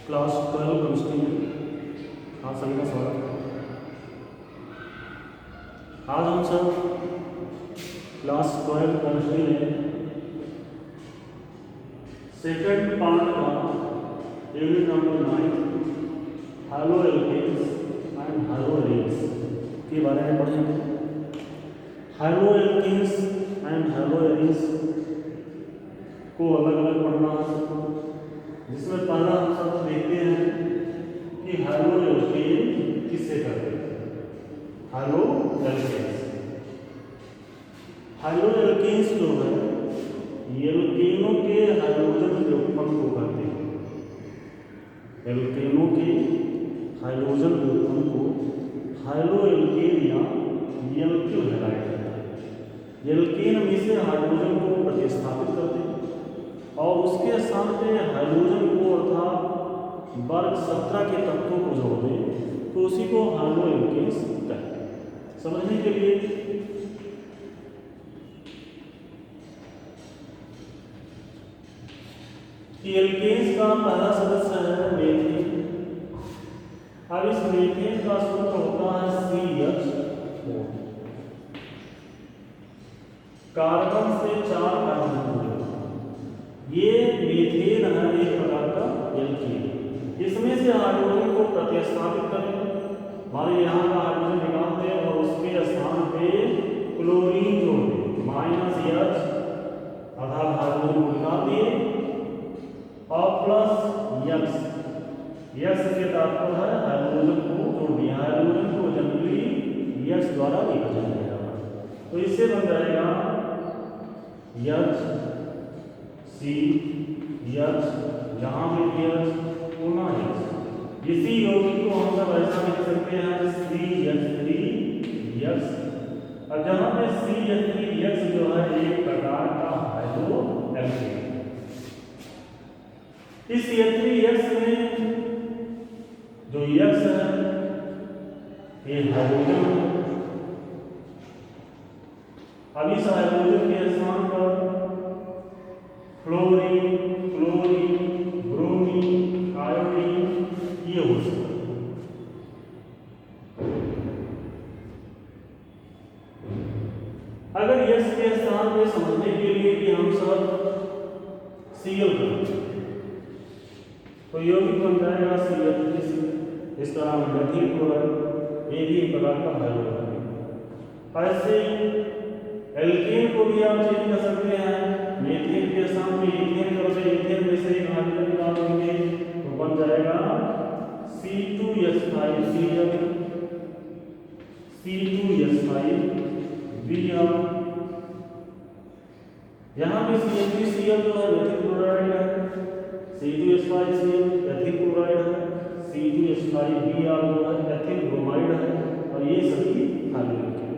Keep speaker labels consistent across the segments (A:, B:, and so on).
A: Class 12 chemistry में आप सभी का स्वागत है। आज हम सब क्लास 12 केमिस्ट्री में सेकंड पार्ट का unit number 9 haloalkanes and haloarenes के बारे में पढ़ेंगे। Haloalkanes and haloarenes को अलग अलग पढ़ना है, जिसमें पहला हम सब देखते हैं कि हैलो एल्केन किससे करते हैं। हैलो एल्केन्स जो है एल्केनों के हाइड्रोजन व्युत्पन्न को करते हैं। एल्केनों के हाइड्रोजन व्युत्पन्न को हैलो एल्केन या एल्किल हैलाइड करता है। एल्केन में से हाइड्रोजन को प्रतिस्थापित करते हैं और उसके साथ में हाइड्रोजन को अर्थात वर्ग 17 के तत्वों को जोड़ दें तो उसी को हैलो एल्केन्स कहते हैं। समझने के लिए कि एल्केन्स का पहला सदस्य है मीथेन। अब इस मीथेन का सूत्र होता है CH4। कार्बन से 4 कार्बन जुड़े, ये मीथेन है एक प्रकार का एल्केन। इसमें से हाइड्रोजन को प्रतिस्थापित करें, हमारे यहाँ का हाइड्रोजन निकाल दें और उसके स्थान पे क्लोरीन जोड़ दें -H आधा हाइड्रोजन को निकाल दिए और प्लस X के तात्पर्य है हाइड्रोजन को जोड़ दिया। हाइड्रोजन को जनरली X द्वारा लिखा जाएगा, तो इससे बन जाएगा H C H, यहाँ पे H पुनः X। इसी यौगिक को हम सब ऐसा लिख सकते हैं CH3X। और जहाँ पे CH3X जो है एक प्रकार का हैलो एल्केन। इस CH3X में जो X है ये हाइड्रोजन है। अब इस हाइड्रोजन के स्थान पर फ्लोरीन, क्लोरीन, ब्रोमीन, आयोडीन ये हो सकता है। अगर X के स्थान पे समझने के लिए कि हम सब Cl करें तो यौगिक बन जाएगा CH3। इस तरह मेथिल क्लोराइड ये भी एक प्रकार का हैलो एल्केन। ऐसे एल्केन को भी आप चेंज कर सकते हैं। मीथेन के स्थान पे इथेन कर दे, इथेन में से एक हाइड्रोजन निकाल देंगे तो बन जाएगा C2H5Cl, C2H5Br। यहाँ पे CH3Cl जो है मेथिल क्लोराइड है, C2H5Cl एथिल क्लोराइड है, C2H5Br जो है एथिल ब्रोमाइड है और ये सभी हैलो एल्केन।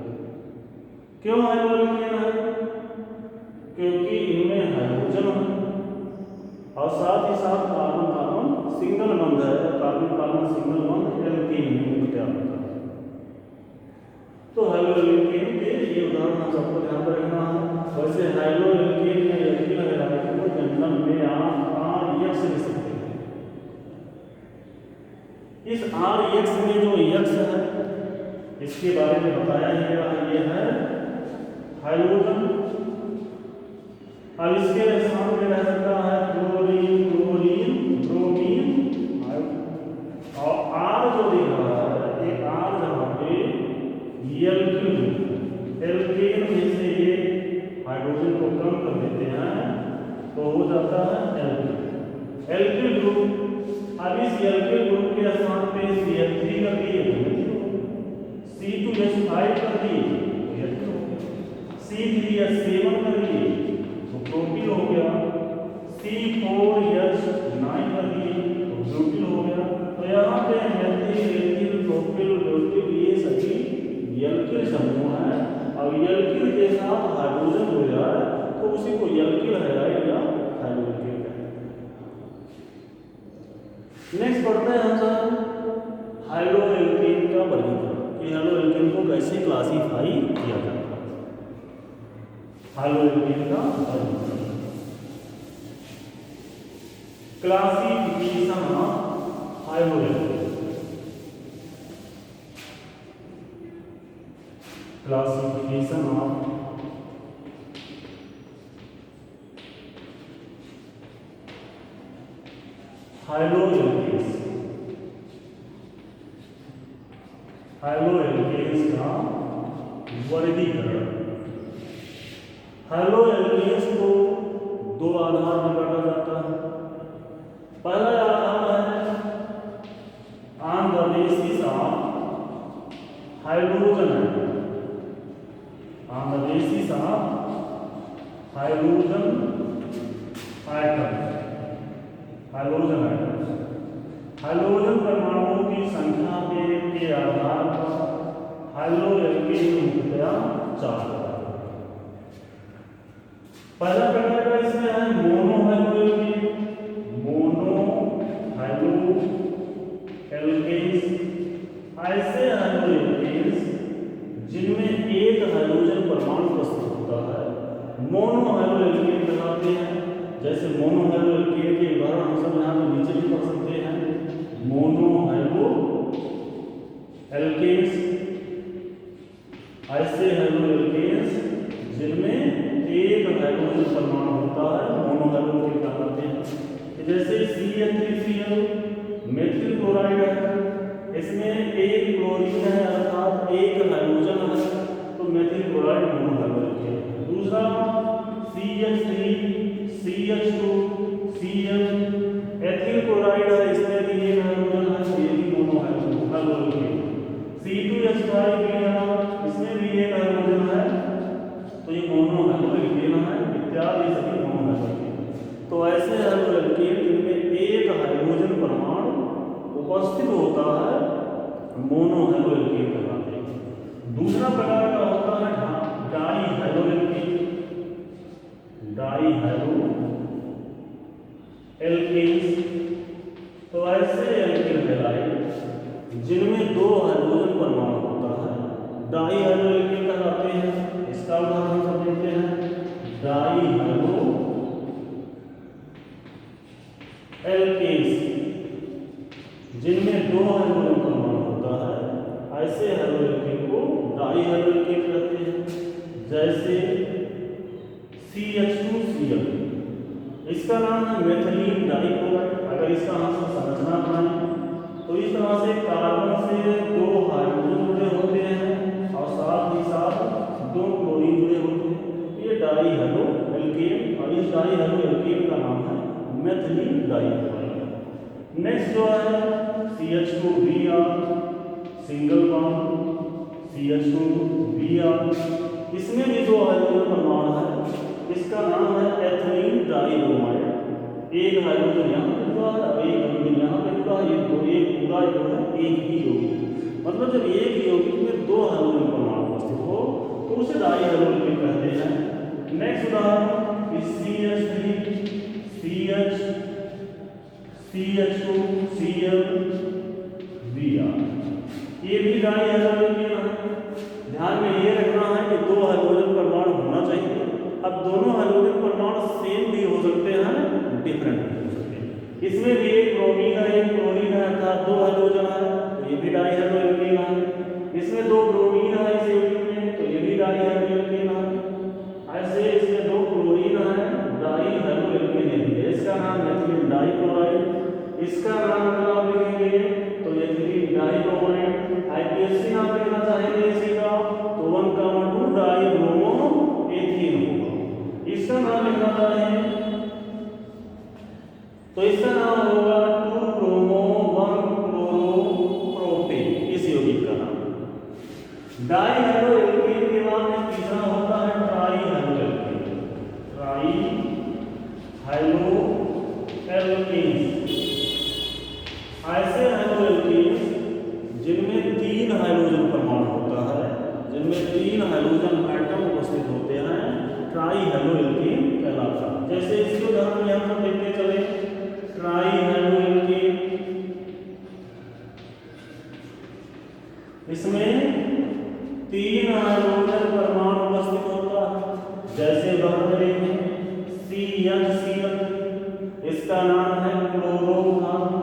A: क्यों हैलो एल्केन है? क्योंकि इनमें हाइड्रोजन है और साथ ही साथ कार्बन कार्बन सिंगल बंध है। कार्बन कार्बन सिंगल बंध एल्केन में मुख्य होता है। तो हैलो एल्केन के ये उदाहरण हम सबको ध्यान रखना है। वैसे हैलो एल्केन में एल्किल हैलाइड को जनरल में आप RX लिख सकते हैं। इस RX में जो X है इसके बारे में बताया ही गया है, ये है हाइड्रोजन। अब इसके स्थान में रह सकता है क्लोरीन, क्लोरीन, ब्रोमीन और R जो दिख रहा है ये R जहाँ पे एल्केन में से ये हाइड्रोजन को कम कर देते हैं तो हो जाता है एल्किल ग्रुप। अब इस एल्किल ग्रुप के स्थान पे CH3 कर दिए, C2H5 कर दिए, C3H7 कर दिए तो प्रोपील हो गया, C4H9 कर दिए तो ब्यूटिल हो गया। तो यहाँ पे मेथिल, एथिल, प्रोपिल, ब्यूटिल ये सभी एल्किल समूह हैं और एल्किल के साथ हाइड्रोजन हो जाए तो उसी को एल्किल हैलाइड या हैलो एल्केन कहते हैं। नेक्स्ट पढ़ते हैं हम सब हैलो एल्केन का वर्गीकरण कि हैलो एल्केन को कैसे क्लासीफाई किया जाता है। हैलो एल्केन का वर्गीकरण। Classification of haloalkane. Classification of haloalkanes. Haloalkanes का वर्गीकरण। हाइलो एल्केन्स को दो आधार में बांटा जाता है। पहला आधार है on the basis of hydrogen atom, on the basis of hydrogen atom, hydrogen atom. Hydrogen परमाणुओं की संख्या के आधार पर हाइलो एल्केन मुख्यतया 4 प्रकार। पहला प्रकार का इसमें है monohaloalkane. Mono high-low alkanes ऐसे हाइलो एल्केन्स जिनमें एक हाइड्रोजन परमाणु उपस्थित होता है मोनो हाइलो एल्केन कहलाते हैं। जैसे मोनो हाइलो एल्केन के उदाहरण हम सब यहाँ पे नीचे भी पढ़ सकते हैं। मोनो हाइलो एल्केन्स ऐसे हाइलो एल्केन्स जिनमें एक हाइड्रोजन परमाणु होता है मोनो हाइलो एल्केन कहलाते हैं। जैसे CH3Cl मेथिल क्लोराइड है, इसमें एक क्लोरीन है अर्थात एक हाइड्रोजन है, तो methyl chloride monohaloalkane है। दूसरा CH3CH2Cl एथिल क्लोराइड है, इसमें भी एक हाइड्रोजन है, ये भी मोनो हाइलो एल्केन। C2H5Br इसमें भी एक हाइड्रोजन है, तो ये मोनो हाइलो एल्केन है। इत्यादि ये सभी मोनो हाइलो एल्केन। तो ऐसे हाइलो एल्केन जिनमें एक हाइड्रोजन परमाणु उपस्थित होता है मोनो हाइलो एल्केन कहलाते हैं। दूसरा प्रकार का होता है dihaloalkane. Dihaloalkanes तो ऐसे एल्केन कहलाए जिनमें दो हाइड्रोजन परमाणु होता है डाई हाइलो एल्केन कहलाते हैं। इसका उदाहरण हम सब देखते हैं। डाई हाइलो एल्केन्स जिनमें दो हाइड्रोजन परमाणु होता है ऐसे हाइलो एल्केन को डाई हाइलो एल्केन कहते हैं। जैसे CH2Cl इसका नाम है मेथिलीन डाइक्लोराइड। अगर इसका हम संरचना बनाएं तो इस तरह से कार्बन से दो हाइड्रोजन जुड़े होते हैं और साथ ही साथ दो क्लोरीन जुड़े होते हैं, ये डाई हाइलो एल्केन। और इस डाई हाइलो एल्केन का नाम है मेथिलीन डाइक्लोराइड। नेक्स्ट जो है CH2Br सिंगल बॉन्ड CH2Br, इसमें भी दो हाइड्रोजन परमाणु है, इसका नाम है एथिलीन डाइब्रोमाइड। एक हाइड्रोजन यहाँ पे जुड़ा है और एक हाइड्रोजन यहाँ पे जुड़ा है, ये दो एक पूरा जो है एक ही यौगिक। मतलब जब एक ही यौगिक में दो हाइड्रोजन परमाणु उपस्थित हो तो उसे डाई हाइलो एल्केन कहते हैं। नेक्स्ट उदाहरण CH3CH2Cl ये भी डाई हाइलो एल्केन है। ध्यान में ये रखना है कि दो हाइड्रोजन परमाणु होना चाहिए। अब दोनों हाइड्रोजन परमाणु सेम भी हो सकते हैं, डिफरेंट भी हो सकते हैं। इसमें भी एक ब्रोमीन है एक क्लोरीन है अर्थात दो हाइड्रोजन है, तो ये भी डाई हाइलो एल्केन है। इसमें दो ब्रोमीन है इस यौगिक में, तो ये भी डाई हाइलो एल्केन है। ऐसे इसमें दो क्लोरीन है, डाई हाइलो एल्केन है। इसका नाम मेथिलीन डाइक्लोराइड। इसका नाम अगर आप लिखेंगे तो एथिलीन डाइब्रोमाइड। IPSC नाम लिखना चाहेंगे इसी का तो 1,2 डाइब्रोमो एथीन होगा। इसका नाम लिखना चाहें तो इसका नाम होगा 2-ब्रोमो-1-क्लोरोप्रोपेन, इस यौगिक का नाम। डाई हाइलो एल्केन के बाद तीसरा होता है trihaloalkane. Try high-low alkanes ऐसे हाइलो एल्केन्स जिनमें 3 हाइड्रोजन परमाणु होता है, जिनमें 3 हाइड्रोजन एटम उपस्थित होते हैं, ट्राई हाइलो एल्केन कहलाता है। जैसे इसके उदाहरण में हम देखते चले ट्राई हाइलो एल्केन, इसमें 3 हाइड्रोजन परमाणु उपस्थित होता है। जैसे उदाहरण देखें CHCl इसका नाम है क्लोरोफॉर्म।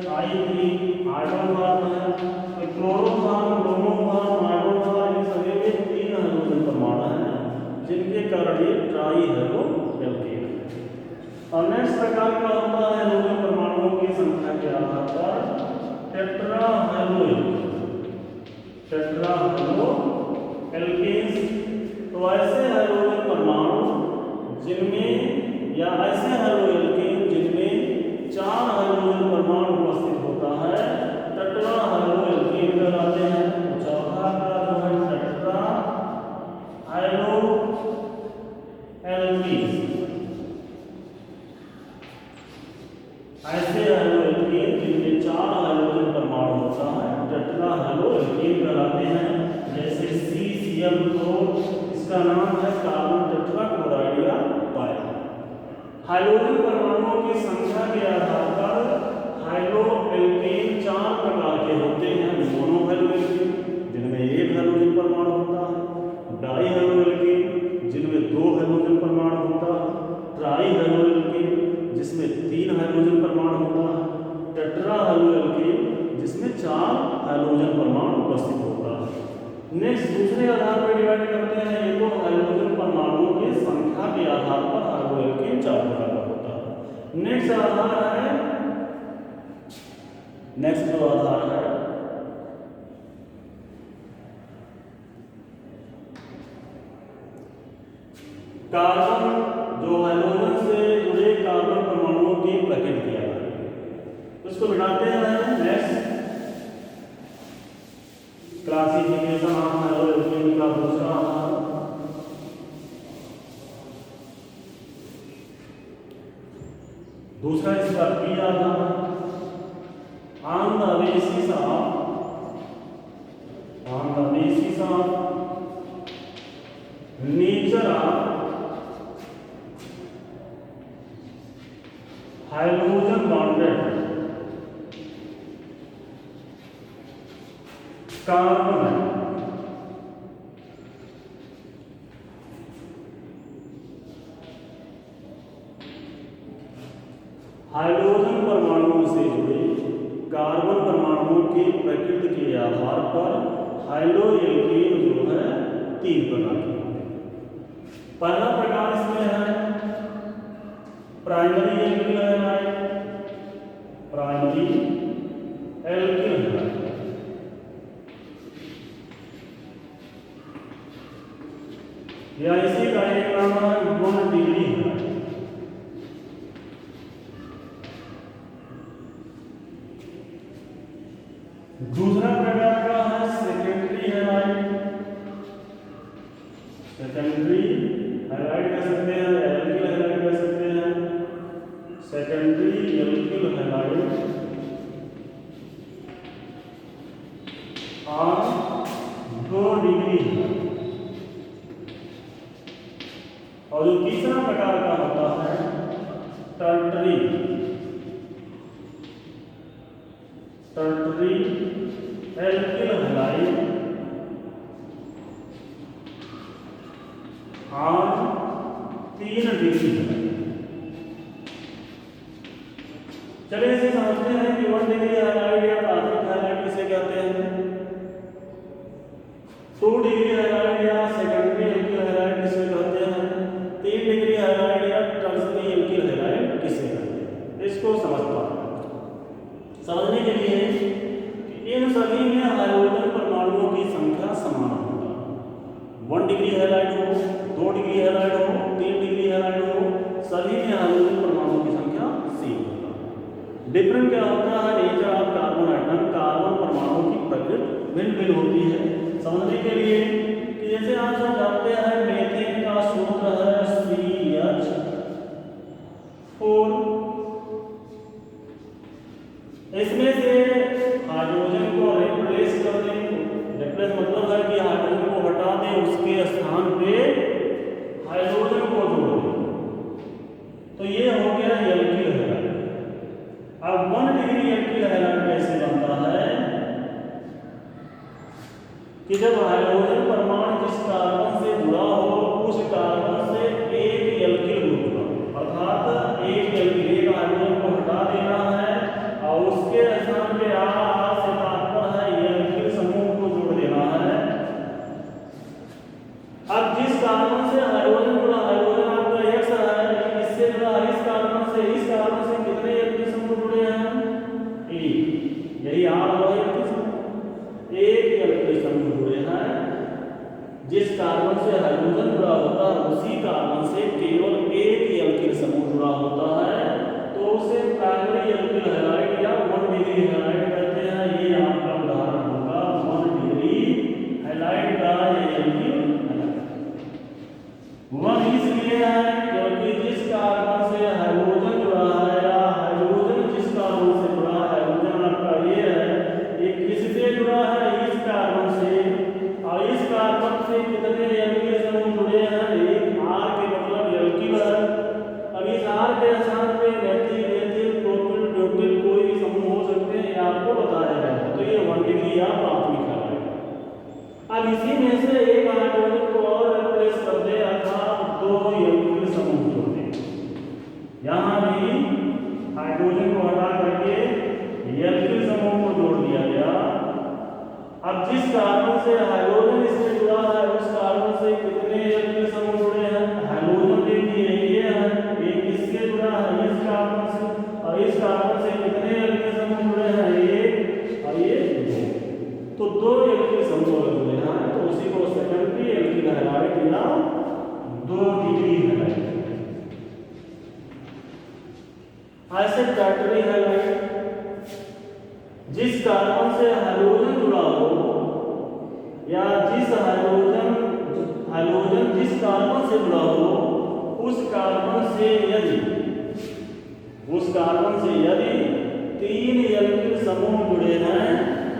A: I3 आयोडोफॉर्म है। तो क्लोरोफॉर्म, ब्रोमोफॉर्म, आयोडोफॉर्म ये सभी में 3 हाइड्रोजन परमाणु हैं जिनके कारण ये ट्राई हेलो एल्केन है। और नेक्स्ट प्रकार का होता है हाइड्रोजन परमाणुओं की संख्या के आधार पर टेट्रा हेलो एल्केन्स। तो ऐसे हाइड्रोजन परमाणु जिनमें या ऐसे हेलो एल्केन जिनमें 4 हाइड्रोजन परमाणु उपस्थित होता है टेट्रा हेलो एल्केन कहलाते हैं। तो चौथा का जो है टेट्रा हेलो एल्केन्स। ऐसे हेलो एल्केन जिनमें 4 हाइड्रोजन परमाणु होता है टेट्रा हेलो एल्केन कहलाते हैं। जैसे CCl4 इसका नाम है कार्बन टेट्राक्लोराइड या पाई। हाइड्रोजन परमाणुओं की संख्या के आधार पर हाइड्रो एल्केन 4 प्रकार के होते हैं। मोनो हेलो एल्केन जिनमें 1 हाइड्रोजन परमाणु होता है, डाई हेलो एल्केन जिनमें 2 हाइड्रोजन परमाणु होता है, ट्राई हेलो एल्केन जिसमें 3 हाइड्रोजन परमाणु होता है, टेट्रा हेलो एल्केन जिसमें 4 हाइड्रोजन परमाणु उपस्थित होता है। नेक्स्ट दूसरे आधार पर डिवाइड करते हैं। ये तो हाइड्रोजन परमाणुओं की संख्या के आधार पर हाइड्रो एल्केन 4 प्रकार का होता है। नेक्स्ट जो आधार है कार्बन, जो हाइड्रोजन से जुड़े कार्बन परमाणुओं की प्रकृति है उसको मिटाते हैं। Next classification of hydroalkane का दूसरा आधार दूसरा इसका पी आधार on the basis of nature of hydrogen bonded carbon hydrogen परमाणुओं से जुड़े कार्बन परमाणुओं की प्रकृति के आधार पर हाइड्रो एल्केन जो है 3 प्रकार के होते हैं। पहला प्रकार इसमें है प्राइमरी एल्किल हैलाइड। या इसी का एक नाम है 1 डिग्री है। दूसरा प्रकार का है सेकेंडरी हैलाइड कह सकते हैं, एल्किल हैलाइड कह सकते हैं। सेकेंडरी एल्किल हैलाइड और 2 डिग्री है। और जो तीसरा प्रकार का होता है टर्टरी एल्किल हैलाइड और 3 डिग्री है। चलिए इसे समझते हैं कि 1 डिग्री हैलाइड या प्राथमिक हैलाइड किसे कहते हैं, 2 डिग्री हैलाइड या सेकेंडरी एल्किल हैलाइड किसे कहते हैं, 3 डिग्री हैलाइड या टर्शरी एल्किल हैलाइड किसे कहते हैं। इसको समझने के लिए इन सभी में हाइड्रोजन परमाणुओं की संख्या समान होगा। 1 डिग्री हैलाइड हो, 2 डिग्री हैलाइड हो, 3 डिग्री हैलाइड हो, सभी में हाइड्रोजन परमाणुओं की संख्या सेम होगा। डिफरेंट क्या होता है, nature of carbon atom, carbon परमाणुओं की प्रकृति भिन्न होती है। समझने के लिए कि जैसे आप सब जानते हैं मीथेन का सूत्र है CH4। इसमें से हाइड्रोजन को रिप्लेस कर दें, रिप्लेस मतलब है कि हाइड्रोजन को हटा दें, उसके स्थान पे हाइड्रोजन को जोड़ दें, तो ये हो गया एल्किल हैलाइड। अब 1 डिग्री एल्किल हैलाइड कैसे बनता है कि जब हाइड्रोजन परमाणु जिस कार्बन से जुड़ा हो उस कार्बन से एक एल्किल ग्रुप, अर्थात एक एल्किल, एक हाइड्रोजन को हटा देना है और उसके यही R और एल्किल समूह। एक एल्किल समूह जुड़े हैं, जिस कार्बन से हाइड्रोजन जुड़ा होता है उसी कार्बन से केवल एक एल्किल समूह जुड़ा होता है, तो उसे प्राइमरी एल्किल हैलाइड या 1 डिग्री हैलाइड कहते हैं। ये आपका उदाहरण होगा 1 डिग्री हैलाइड का एल्किल हैलाइड। 1 इसलिए है क्योंकि जिस कार्बन से हाइड्रोजन जुड़ा है या हाइड्रोजन जिस कार्बन से जुड़ा है, हाइड्रोजन आपका ये है, ये किससे जुड़ा है? इस कार्बन से। और इस कार्बन से कितने एल्किल समूह जुड़े हैं? एक R के मतलब एल्किल है। अब इस R के स्थान पे मेथिल, एथिल, प्रोपिल, ब्यूटिल कोई भी समूह हो सकते हैं, ये आपको बताया गया। तो ये 1 डिग्री या प्राथमिक है। अब इसी में से एक हाइड्रोजन को और रिप्लेस कर दे अर्थात 2 एल्किल समूह जोड़ दे। यहाँ भी हाइड्रोजन को हटा करके एल्किल समूह को जोड़ दिया गया। अब जिस कार्बन से हाइड्रोजन इसमें जुड़ा है उस कार्बन से कितने एल्किल समूह जुड़े हैं? हाइड्रोजन देखिए ये है, ये किससे जुड़ा है? इस कार्बन से। और इस कार्बन से कितने एल्किल समूह जुड़े हैं? एक और ये 2। तो 2 एल्किल समूह जुड़े हैं, तो उसी को सेकेंडरी एल्किल हैलाइड या 2 डिग्री हैलाइड। ऐसे टर्टरी हैलाइड, जिस कार्बन से हाइड्रोजन जुड़ा हो या जिस हाइड्रोजन जिस कार्बन से जुड़ा हो उस कार्बन से यदि 3 एल्किल समूह जुड़े हैं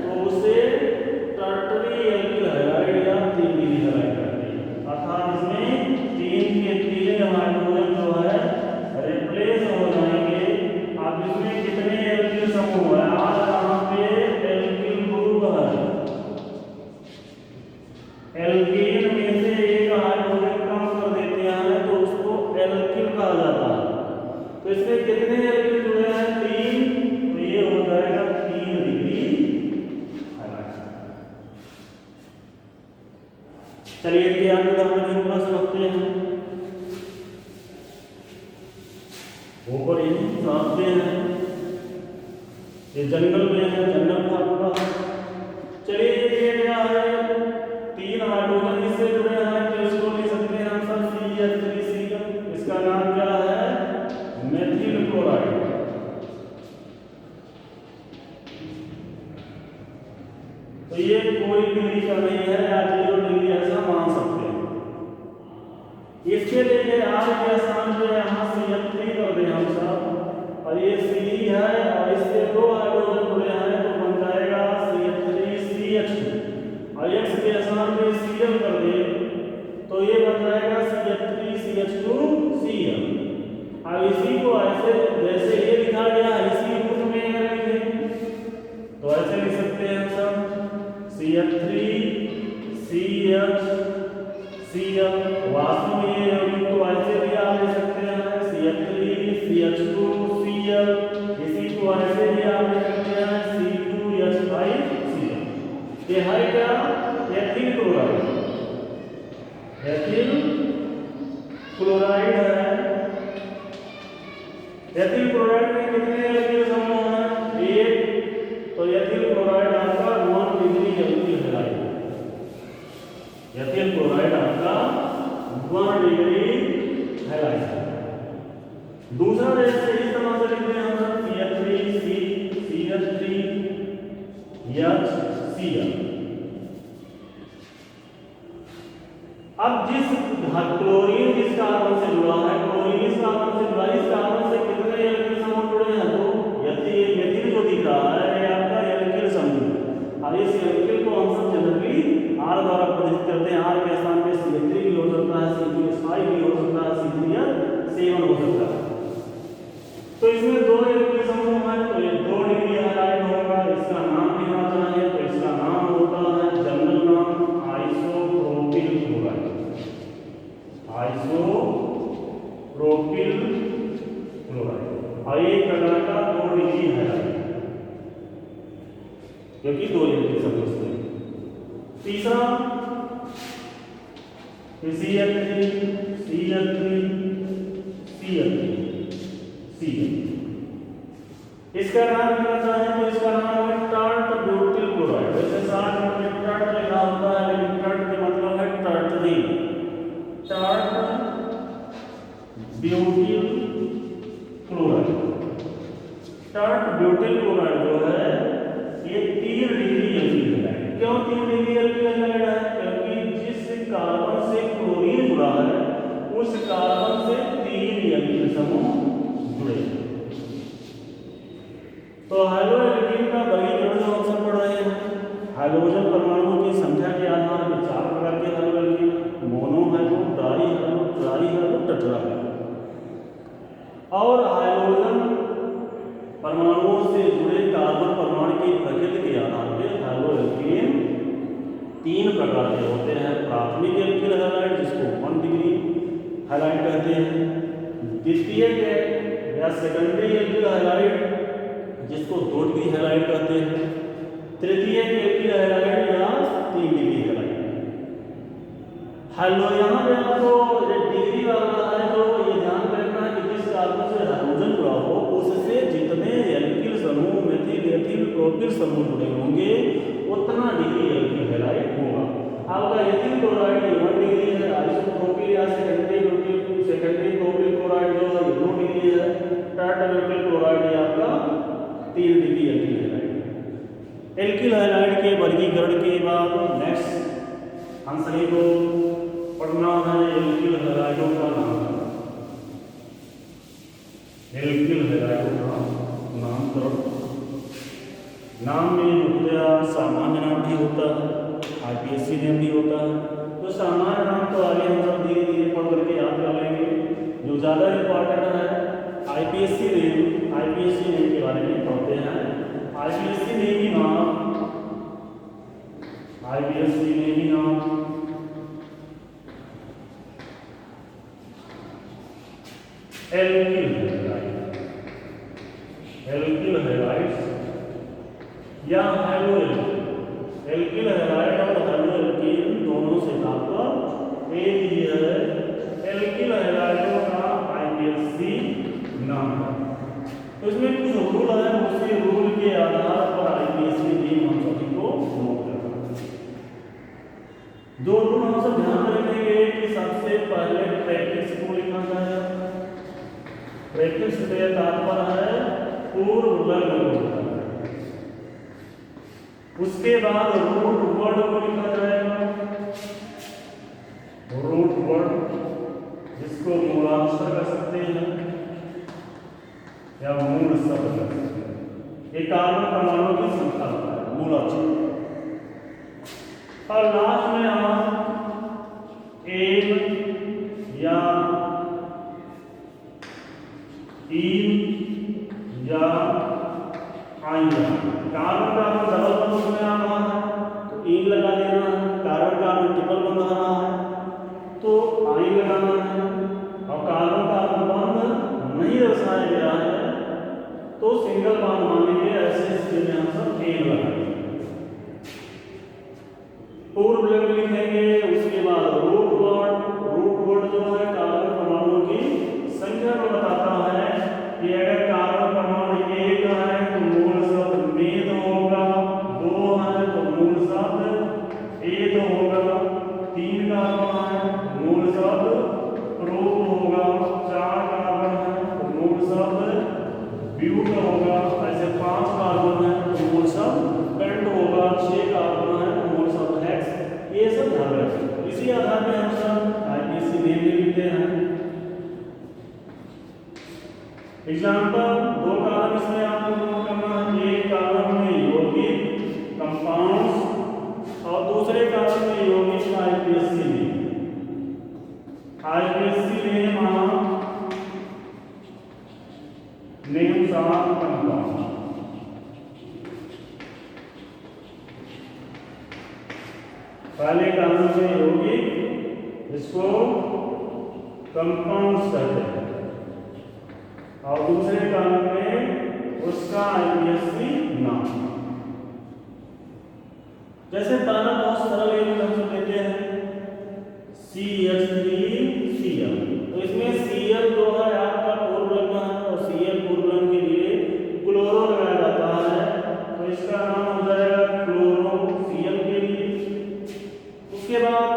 A: तो उसे टर्टरी एल्किल हैलाइड या 3 डिग्री हैलाइड कहते हैं। अर्थात इसमें 3 के 3 हाइड्रोजन जो है रिप्लेस हो जाएंगे। अब इसमें कितने एल्किल समूह है? आज यहाँ पे एल्किल ग्रुप है, एल्केन में से एक हाइड्रोजन कम कर देते हैं तो उसको एल्किल कहा जाता है। तो इसमें कितने एल्किल जुड़े हैं? 3। तो ये हो जाएगा 3 डिग्री हैलाइड। चलिए इनके आगे उदाहरण समझते हैं। ऊपर ये सामने है, ये जंगल में है, जंगल का पूरा। चलिए ये दिया गया है 3 हाइड्रोजन इससे जुड़े हैं, तो इसको लिख सकते हैं हम सब CH3Cl। इसका नाम क्या है? Methyl chloride. तो ये कोई डिग्री का नहीं है या 0 डिग्री ऐसा मान सकते हैं। इसके लिए R के स्थान पे यहाँ CH3 कर दें हम सब, और ये C है और इससे 2 हाइड्रोजन जुड़े हैं तो बन जाएगा CH3CH2। और X के स्थान पे Cl कर दे तो ये बन जाएगा CH3CH2Cl। अब इसी को ऐसे जैसे ये लिखा गया है इसी रूप में अगर लिखें तो ऐसे लिख सकते हैं हम सब CH3CHCl। वास्तव में ये तो ऐसे भी आप लिख सकते हैं CH3CH2Cl। इसी को ऐसे भी आप लिख सकते हैं C2H5Cl। ये है क्या? Ethyl chloride. एथिल क्लोराइड है। एथिल क्लोराइड में कितने एल्किल समूह हैं? 1। तो एथिल क्लोराइड आपका 1 degree alkyl halide. Ethyl chloride आपका 1 डिग्री हैलाइड। दूसरा जैसे इस तरह से लिखते हैं हम CH3HCl। अब जिस क्लोरीन जिस कार्बन से जुड़ा है, क्लोरीन इस कार्बन से जुड़ा, इस कार्बन से कितने एल्किल समूह जुड़े हैं? तो यदि मेथिल जो दिख रहा है ये आपका एल्किल समूह। और इस एल्किल को हम सब जनरली R द्वारा प्रदर्शित करते हैं। R के स्थान पे CH3 भी हो सकता है, C2H5 भी हो सकता है, C3H7 हो सकता है। तो इसमें 2 एल्किल समूह हैं तो ये 2 डिग्री हैलाइड होगा। इसका नाम लेना चाहिए तो इसका नाम होता है जनरल नाम आइसोप्रोपिल क्लोराइड। Isopropyl chloride. और एक प्रकार का 2 डिग्री हैलाइड क्योंकि 2 एल्किल समूह हैं। तीसरा CH3CL। इसका नाम लेना चाहें तो इसका नाम है एल्कीन का वर्गीकरण जो हम सब पढ़ रहे हैं, हाइड्रोजन परमाणुओं की संख्या के आधार पर 4 प्रकार के hydroalkene, mono hydro, di hydro, tri hydro, tetra hydro. और हाइड्रोजन परमाणुओं से जुड़े कार्बन परमाणु की प्रकृति के आधार पर हाइड्रो एल्कीन 3 प्रकार के होते हैं। प्राथमिक एल्किल हैलाइड जिसको 1 डिग्री हैलाइड कहते हैं, द्वितीय या सेकेंडरी एल्किल हैलाइड जिसको 2 डिग्री हैलाइड कहते हैं, तृतीय एल्किल हैलाइड या 3 डिग्री हैलाइड। हेलो यहाँ पे आपको डिग्री वाला है जो ये ध्यान रखना है कि जिस कार्बन से हाइड्रोजन जुड़ा हो उससे जितने एल्किल समूह मेथिल एथिल प्रोपिल समूह जुड़े होंगे उतना डिग्री एल्किल हैलाइड होगा। आपका एथिल क्लोराइड 1 डिग्री है, आइसोप्रोपिल या सेकेंडरी प्रोपिल क्लोराइड जो है 2 डिग्री है, टेट्रामेथिल क्लोराइड आपका 3 degree alkyl halide. Alkyl halide के वर्गीकरण के बाद नेक्स्ट हम सभी को पढ़ना है एल्किल हैलाइडों का नाम। एल्किल हैलाइडों का नामकरण, नाम में मुख्यतया सामान्य नाम भी होता है, आईपीएससी नेम भी होता है। तो सामान्य नाम तो आगे हम सब धीरे धीरे पढ़ करके याद कर लेंगे। जो ज़्यादा इम्पोर्टेंट है आईपीएससी नेम के बारे में पढ़ते हैं। आईपीएससी नेम एल्किल हैलाइड्स या हाइड्रो एल्किल हैलाइड और हाइड्रो एल्कीन दोनों से तात्पर्य एक ही है। एल्किल हैलाइडों का आईपीएससी नाम है। तो इसमें कुछ रूल है, उसी रूल के आधार पर आईपीएससी नेम हम सभी को नोट करना है। 2 रूल हम सब ध्यान रखेंगे कि सबसे पहले प्रेफिक्स को लिखा जाए। प्रेफिक्स से तात्पर्य है पूर्व वर्ग, उसके बाद रूट वर्ड को लिखा जाएगा। रूट वर्ड जिसको मूलाक्षर कह सकते हैं या मूल शब्द कह सकते हैं। ये कार्बन परमाणु की संख्या होता है मूलाक्षर। और लास्ट में हम एक या 3 या आइया कार्बन कार्बन डबल बंध में आ रहा है तो इन लगा देना है, कार्बन कार्बन ट्रिपल बंध आ रहा है तो आइन लगाना है, और कार्बन कार्बन बंध नहीं दर्शाया गया है तो सिंगल बॉन्ड मानेंगे। ऐसे स्थिति में हम सब एन लगाएंगे, पूर्व वर्ग लिखेंगे। उसके बाद रूट वर्ड जो है कार्बन परमाणुओं की संख्या को बताता है कि अगर कार्बन परमाणु 1 है तो मूल शब्द मेद होगा, 2 है तो मूल शब्द एद होगा, 3 कार्बन है मूल शब्द प्रोप होगा, 4 कार्बन है तो मूल शब्द ब्यूट होगा, ऐसे 5 कार्बन है तो मूल शब्द पेंट होगा, 6 कार्बन है तो मूल शब्द हेक्स। ये सब ध्यान रखें। इसी आधार पर हम सब आईपीएससी नेम लिखते हैं। एग्जाम्पल 2 कार्बन इसमें आपको नोट करना है। एक कार्बन में यौगिक कंपाउंड्स और दूसरे कार्बन में यौगिक IPSC name. IPSC names of compound. पहले कार्बन में यौगिक इसको कंपाउंड्स कहते हैं और दूसरे कार्बन में उसका आईपीएससी नाम। जैसे पहला बहुत सरल एलिमेंट हम सब लेते हैं CH3Cl। तो इसमें Cl जो है आपका पूर्वलग्न है और Cl पूर्वलग्न के लिए क्लोरो लगाया जाता है तो इसका नाम हो जाएगा क्लोरो Cl के लिए। उसके बाद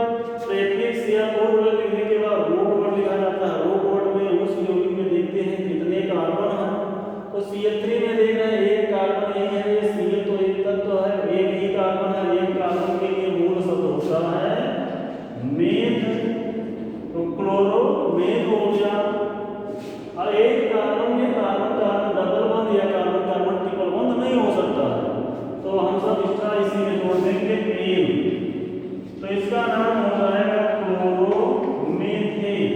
A: प्रेफिक्स या पूर्वलग्न लिखने के बाद रूट वर्ड लिखा जाता है। रूट वर्ड में उस यौगिक में देखते हैं कितने कार्बन है तो CH3 में देख रहे हैं 1 कार्बन यही है। ये Cl तो एक तत्व है, एक ही कार्बन है। एक कार्बन के लिए मूल शब्द होता है मेथ, तो क्लोरो मेथ हो गया। और एक कार्बन में कार्बन कार्बन डबल बंध या कार्बन कार्बन ट्रिपल बंध नहीं हो सकता तो हम सब इसका इसी में जोड़ देंगे एन, तो इसका नाम हो जाएगा क्लोरोमीथेन।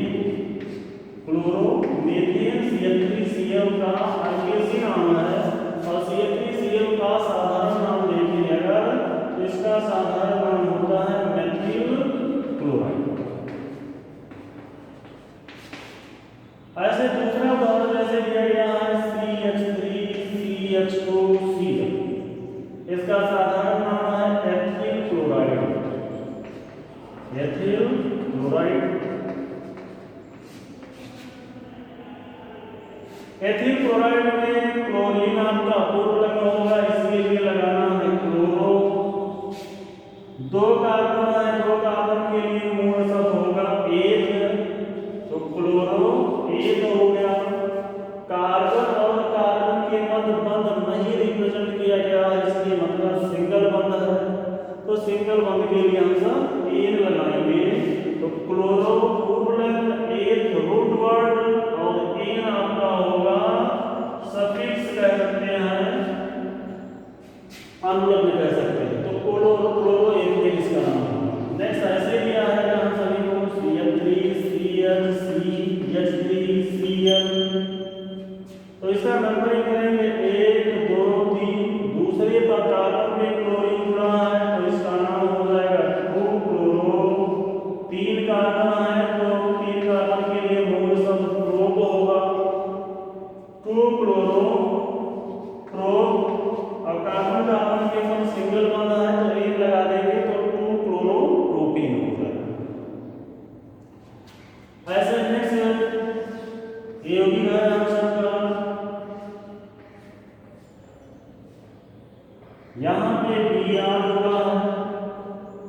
A: क्लोरोमीथेन CH3Cl का आईयूसीएन नाम है, और CH3Cl का साधारण नाम देखें अगर तो इसका साधारण नाम होता है मेथिल क्लोराइड। ऐसे दूसरा उदाहरण जैसे दिया गया है CH3CH2Cl, इसका साधारण नाम है ethyl chloride. Ethyl chloride, ethyl chloride में क्लोरीन आपका पूर्व लग्न होगा, इसके लिए लगाना है क्लोरो। दो कार्बन है, दो कार्बन के लिए मूल शब्द होगा एथ, तो क्लोरो एथ हो गया। कार्बन और कार्बन के मध्य बंध नहीं रिप्रेजेंट किया गया है, इसलिए मतलब सिंगल बंध है, तो सिंगल बंध के लिए हम सब एन लगाएंगे। तो क्लोरो पूर्व लग्न एथ रूट वर्ड, और एन आपका होगा सफिक्स कह सकते हैं, अनुलग्न कह सकते हैं, तो क्लोरो एन इसका नाम होगा। नेक्स्ट ऐसे दिया है हम सभी को CH3CH3CL, तो इसका नंबरिंग करेंगे 1 2 3। दूसरे पर कार्बन में क्लोरीन जुड़ा है, तो इसका नाम हो जाएगा 2 क्लोरो। 3 कार्बन है, तो 3 कार्बन के लिए मूल शब्द प्रोप होगा, 2 क्लोरो प्रोप। और कार्बन कार्बन के साथ सिंगल बंध है, तो एक लगा देंगे, तो 2 क्लोरो प्रोपीन हो जाएगा। ऐसे नेक्स्ट यौगिक है हम सबका, यहाँ पे Br जुड़ा है,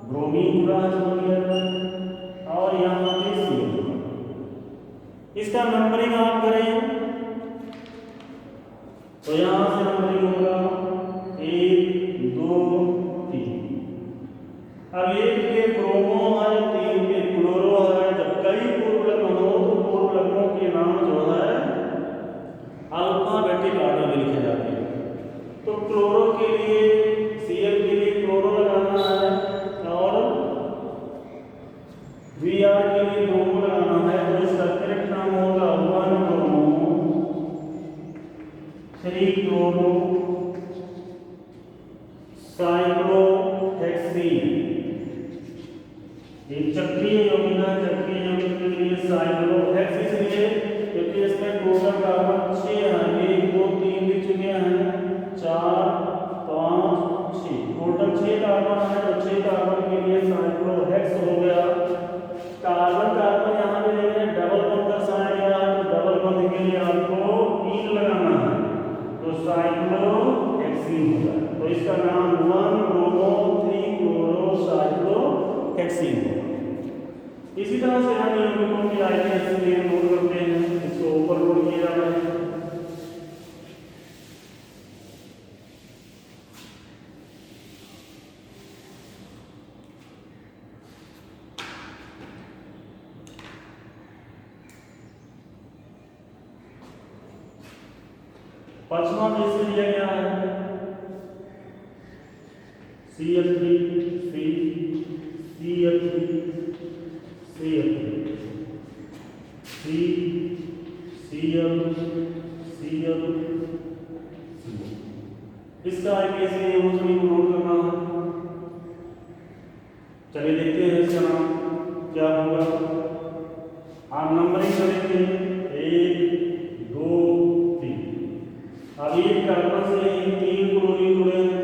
A: ब्रोमीन जुड़ा है सोडियम, और यहाँ पे Cl जुड़ा है। इसका नंबरिंग आप करें तो यहाँ से नंबरिंग होगा 1 2 3। अब एक के ब्रोमो है, 3 के क्लोरो है। जब कई पूर्व लग्न हो तो पूर्व लग्नों के नाम जो है अल्फाबेटिक ऑर्डर में लिखे जाते हैं। तो क्लोरो के लिए Cl के लिए क्लोरो लगाना है, और Br के लिए ब्रोमो लगाना है, तो इसका करेक्ट नाम होगा 1 ब्रोमो 3 क्लोरो साइक्लोहेक्सीन। एक चक्रीय यौगिक है, चक्रीय यौगिक के लिए साइक्लोहेक्स इसलिए क्योंकि इसमें टोटल कार्बन 6 हैं, 1 2 3 लिख चुके हैं, 4 5 6, टोटल 6 कार्बन है, तो 6 कार्बन के लिए साइक्लोहेक्स हो गया। कार्बन कार्बन यहाँ पे देखिए डबल बंध दर्शाया गया है, तो डबल बंध के लिए आपको इन लगाना है, तो साइक्लोहेक्सीन होगा। तो इसका नाम 1 ब्रोमो 3 क्लोरो साइक्लोहेक्सीन होगा। इसी तरह से हम यौगिकों की आईयूसीएन नोट करते हैं, इसको ऊपर नोट किया जाता है। पांचवा जैसे दिया गया है CH3 CH3 CCl Cl। इसका आईयूसीएन हम सभी को नोट करना है। चलिए देखते हैं इसका नाम क्या होगा। आप नंबरिंग करेंगे 1 2 3। अब एक कार्बन से ही 3 क्लोरीन जुड़े हैं,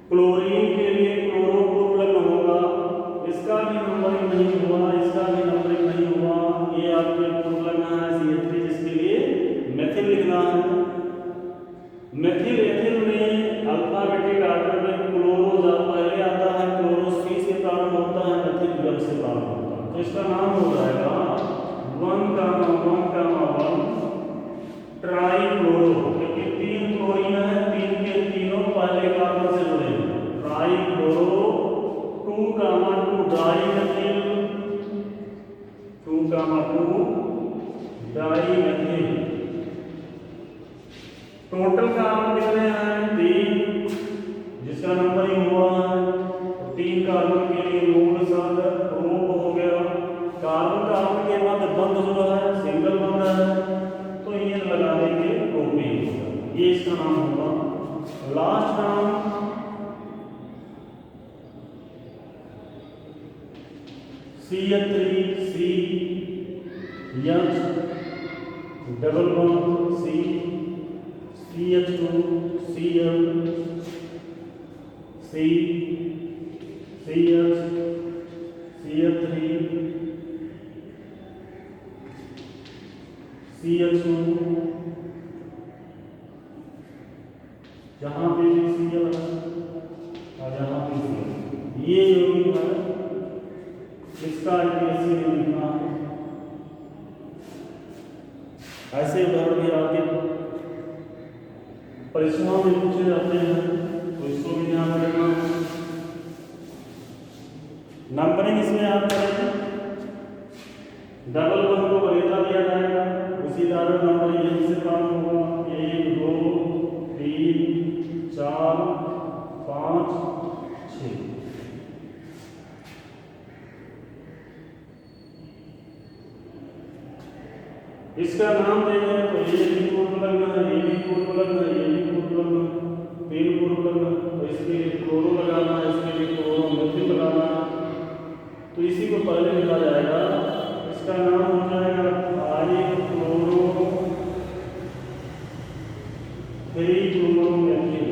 A: क्लोरीन के लिए क्लोरो पूर्व लग्न होगा, इसका भी नंबरिंग नहीं हुआ, इसका भी नंबरिंग नहीं हुआ। ये आपके पूर्व लग्न है CH3, जिसके लिए मेथिल लिखना है। मेथिल एथिल में अल्फाबेटिक ऑर्डर में क्लोरो पहले आता है, क्लोरो C से प्रारंभ होता है, मेथिल W से प्रारंभ होता है, तो इसका नाम हो जाएगा 1 ट्राई क्लोरो, क्योंकि 3 क्लोरीन है, 3 के तीनों पहले कार्बन से जुड़े हैं। Trichloro 2 dimethyl 2 dimethyl. Total carbon कितने हैं 3, लास्ट नाम CH3 C H double bond C CH2 Cl C CH CH3 CH2 जहाँ पे भी Cl है और जहाँ पे Cl, ये यौगिक है, इसका आईपीएससी नहीं लिखना है। ऐसे उदाहरण भी आपके परीक्षाओं में पूछे जाते हैं, तो इसको भी ध्यान रखना। नंबरिंग इसमें आप करेंगे, डबल वन को वरीयता दिया जाएगा, उसी तरह नंबर यहीं से काम होगा, 1 2 3 4 5 6। इसका नाम देंगे तो ये भी पूर्व लगना है, ये भी पूर्व लगना है, ये भी पूर्व लगना, 3 पूर्व लगना, तो इसके लिए क्लोरो लगाना है, इसके लिए क्लोरो मेथिल लगाना है। तो इसी को पहले लिखा जाएगा, इसका नाम हो जाएगा आइक्लोरो 3-क्लोरोमेथिल।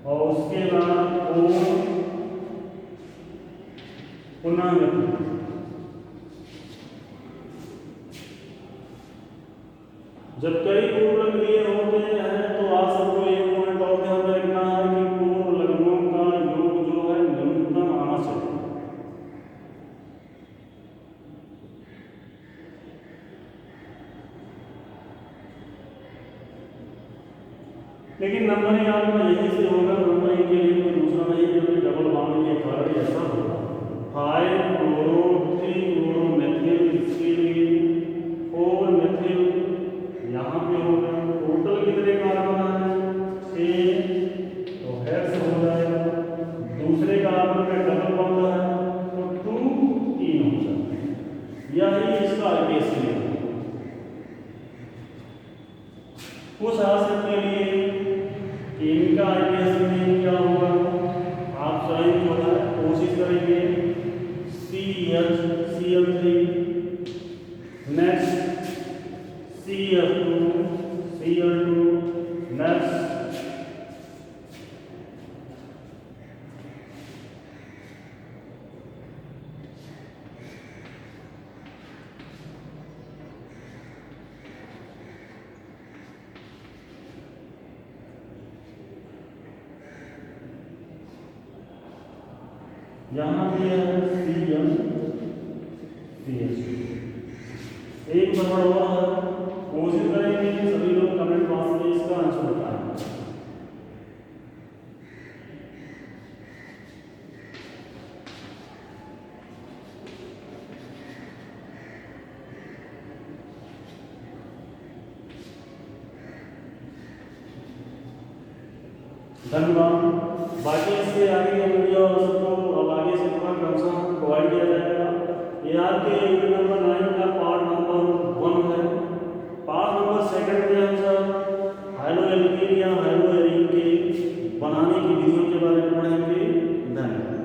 A: और उसके बाद O पुनः मेथिल। जब कई पूर्व लिए होते हैं तो आप सबको एक पॉइंट और ध्यान रखना है कि पूर्व लग्नों का योग जो है न्यूनतम आना चाहिए। लेकिन नंबरिंग आपका यहीं से होगा, नंबरिंग के लिए कोई दूसरा नहीं, क्योंकि डबल बॉन्ड के कारण ऐसा होगा। 5 क्लोरो 3 क्लोरोमेथिल, इसके लिए 4 मेथिल यहाँ पे होगा। टोटल कितने कार्बन है? 6, तो हेक्स हो जाएगा। दूसरे कार्बन में डबल बॉन्ड है तो 2 3 हो जाएगा। यही इसका आईपीएससी है। कुछ आसन के लिए इनका आईपीएससी में क्या होगा, आप स्वयं जो है कोशिश करेंगे। CH Cl3, next CF2 Cl2, next यहाँ भी है CM CH। एक नंबर और है, कोशिश करेंगे कि सभी लोग कमेंट बॉक्स में इसका आंसर बताएं। धन्यवाद। बाकी इसके आगे का वीडियो सबको अब आगे से प्रोवाइड किया जाएगा। ये आपके यूनिट नंबर 9 का पार्ट नंबर 1 है। पार्ट नंबर 2 में हम सब हाइलो एल्कीन या हाइलो एरीन के बनाने की विधियों के बारे में पढ़ेंगे। धन्यवाद।